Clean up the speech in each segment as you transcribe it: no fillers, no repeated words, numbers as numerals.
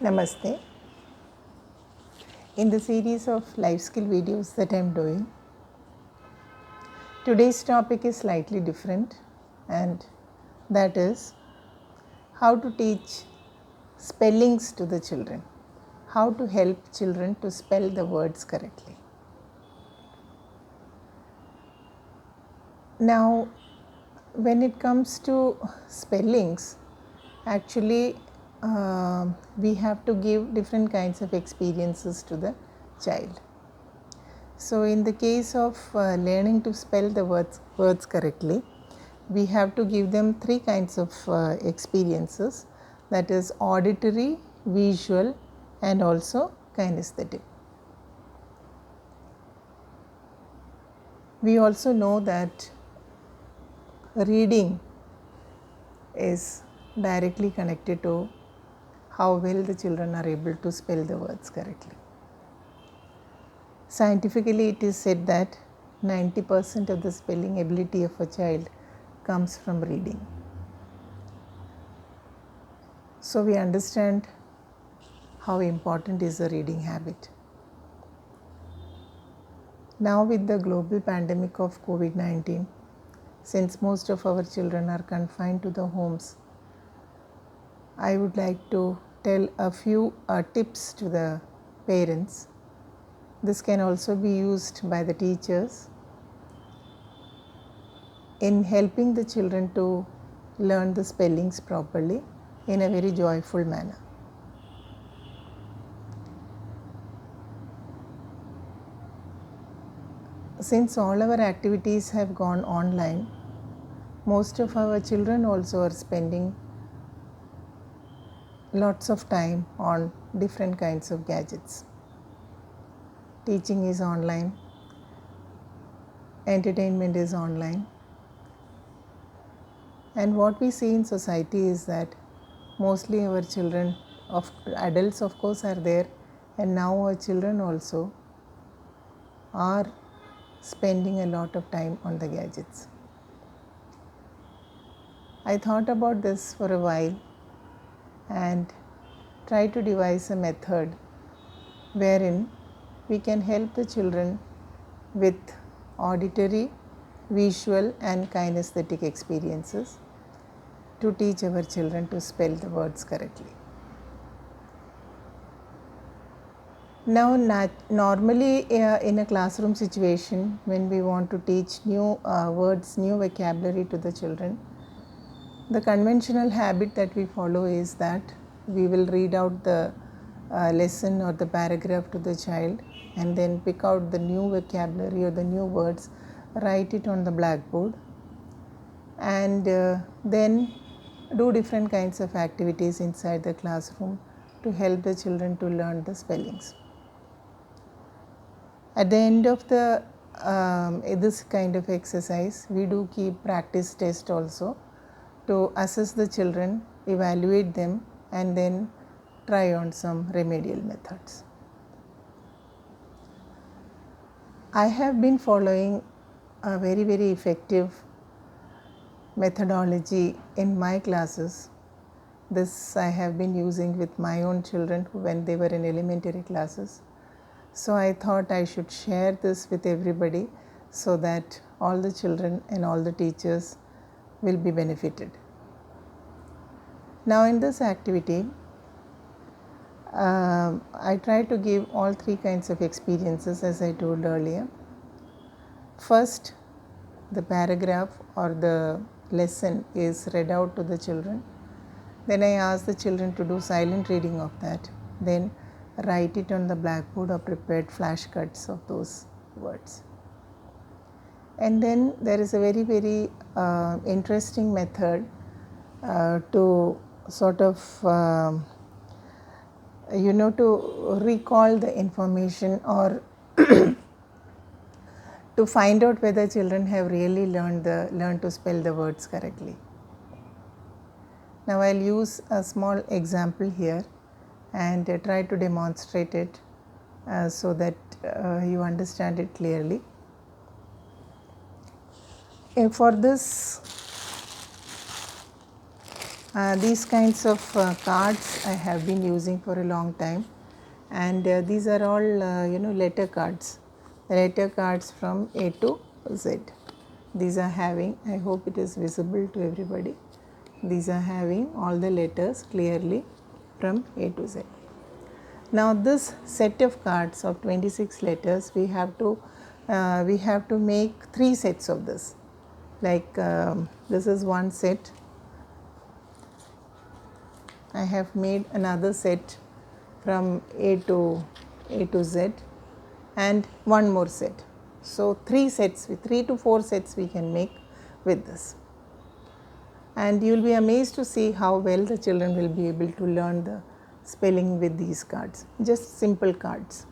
Namaste. In the series of life skill videos that I am doing, today's topic is slightly different, and that is how to teach spellings to the children, how to help children to spell the words correctly. Now, when it comes to spellings, actually we have to give different kinds of experiences to the child. So, in the case of learning to spell the words correctly, we have to give them three kinds of experiences, that is auditory, visual and also kinesthetic. We also know that reading is directly connected to how well the children are able to spell the words correctly. Scientifically, it is said that 90% of the spelling ability of a child comes from reading. So, we understand how important is the reading habit. Now, with the global pandemic of COVID-19, since most of our children are confined to the homes, I would like to tell a few tips to the parents. This can also be used by the teachers in helping the children to learn the spellings properly in a very joyful manner. Since all our activities have gone online, most of our children also are spending lots of time on different kinds of gadgets. Teaching is online, entertainment is online, and what we see in society is that mostly our children, adults of course are there, and now our children also are spending a lot of time on the gadgets. I thought about this for a while and tried to devise a method wherein we can help the children with auditory, visual and kinesthetic experiences to teach our children to spell the words correctly. Now, normally in a classroom situation, when we want to teach new words, new vocabulary to the children, the conventional habit that we follow is that we will read out the lesson or the paragraph to the child and then pick out the new vocabulary or the new words, write it on the blackboard, and then do different kinds of activities inside the classroom to help the children to learn the spellings. At the end of the this kind of exercise, we do keep practice test also to assess the children, evaluate them and then try on some remedial methods. I have been following a very effective methodology in my classes. This I have been using with my own children when they were in elementary classes. So I thought I should share this with everybody so that all the children and all the teachers will be benefited. Now, in this activity, I try to give all three kinds of experiences as I told earlier. First, the paragraph or the lesson is read out to the children. Then I ask the children to do silent reading of that. Then write it on the blackboard or prepared flash cuts of those words. And then there is a very interesting method to sort of to recall the information or to find out whether children have really learned to spell the words correctly. Now, I'll use a small example here and try to demonstrate it so that you understand it clearly. For this, These kinds of cards I have been using for a long time, and these are all letter cards, letter cards from A to Z. These are having, I hope it is visible to everybody, these are having all the letters clearly from A to Z. Now this set of cards of 26 letters, we have to make 3 sets of this. Like this is one set. I have made another set from A to Z and one more set. So 3 sets, 3 to 4 sets we can make with this. And you will be amazed to see how well the children will be able to learn the spelling with these cards, just simple cards.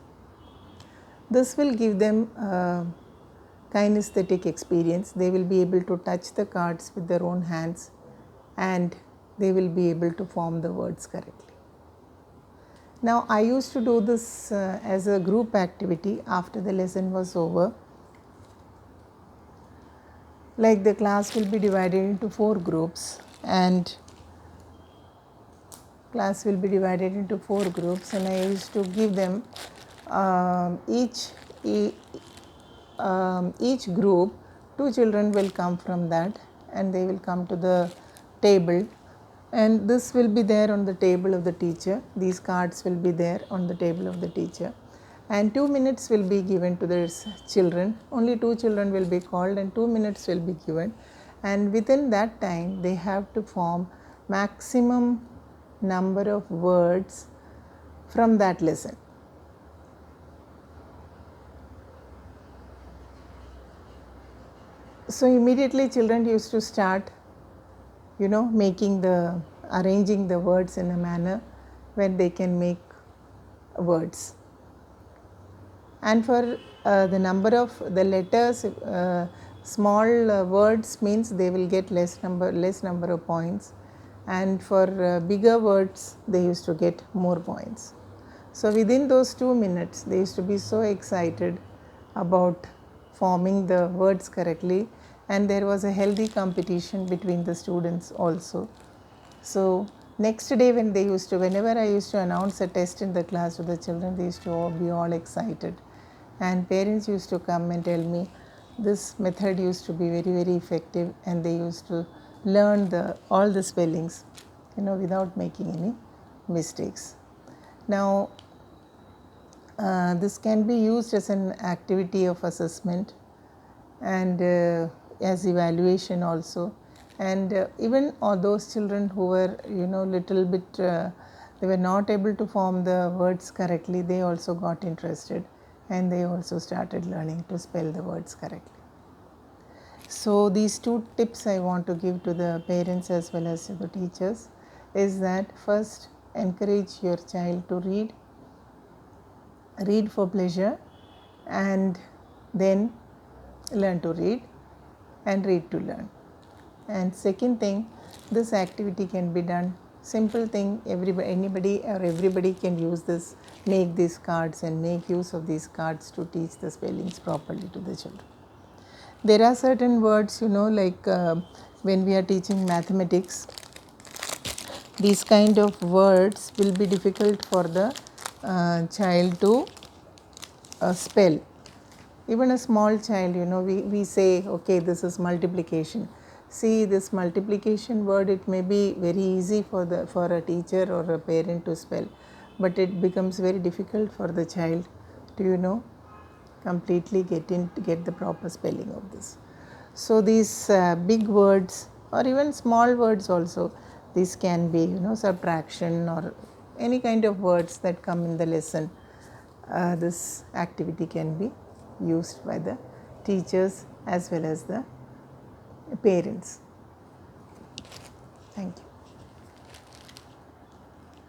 This will give them kinesthetic experience. They will be able to touch the cards with their own hands and they will be able to form the words correctly. Now I used to do this as a group activity after the lesson was over. Like the class will be divided into 4 groups, and class will be divided into 4 groups, and I used to give them each group 2 children will come from that, and they will come to the table, and this will be there on the table of the teacher. These cards will be there on the table of the teacher, and 2 minutes will be given to the children. Only 2 children will be called and 2 minutes will be given, and within that time they have to form maximum number of words from that lesson. So immediately children used to start arranging the words in a manner where they can make words. And for the number of the letters, small words means they will get less number of points, and for bigger words they used to get more points. So within those 2 minutes they used to be so excited about forming the words correctly, and there was a healthy competition between the students also. So next day whenever I used to announce a test in the class to the children, they used to be all excited, and parents used to come and tell me this method used to be very, very effective, and they used to learn all the spellings without making any mistakes. Now this can be used as an activity of assessment and as evaluation also, and even all those children who were little bit they were not able to form the words correctly, they also got interested and they also started learning to spell the words correctly. So these 2 tips I want to give to the parents as well as to the teachers is that first, encourage your child to read for pleasure, and then learn to read and read to learn. And second thing, this activity can be done, simple thing, anybody or everybody can use this, make these cards and make use of these cards to teach the spellings properly to the children. There are certain words like when we are teaching mathematics, these kind of words will be difficult for the child to spell. Even a small child, we say, okay, this is multiplication. See, this multiplication word, it may be very easy for a teacher or a parent to spell, but it becomes very difficult for the child to completely get the proper spelling of this. So these big words or even small words also, these can be subtraction or any kind of words that come in the lesson. This activity can be used by the teachers as well as the parents. Thank you.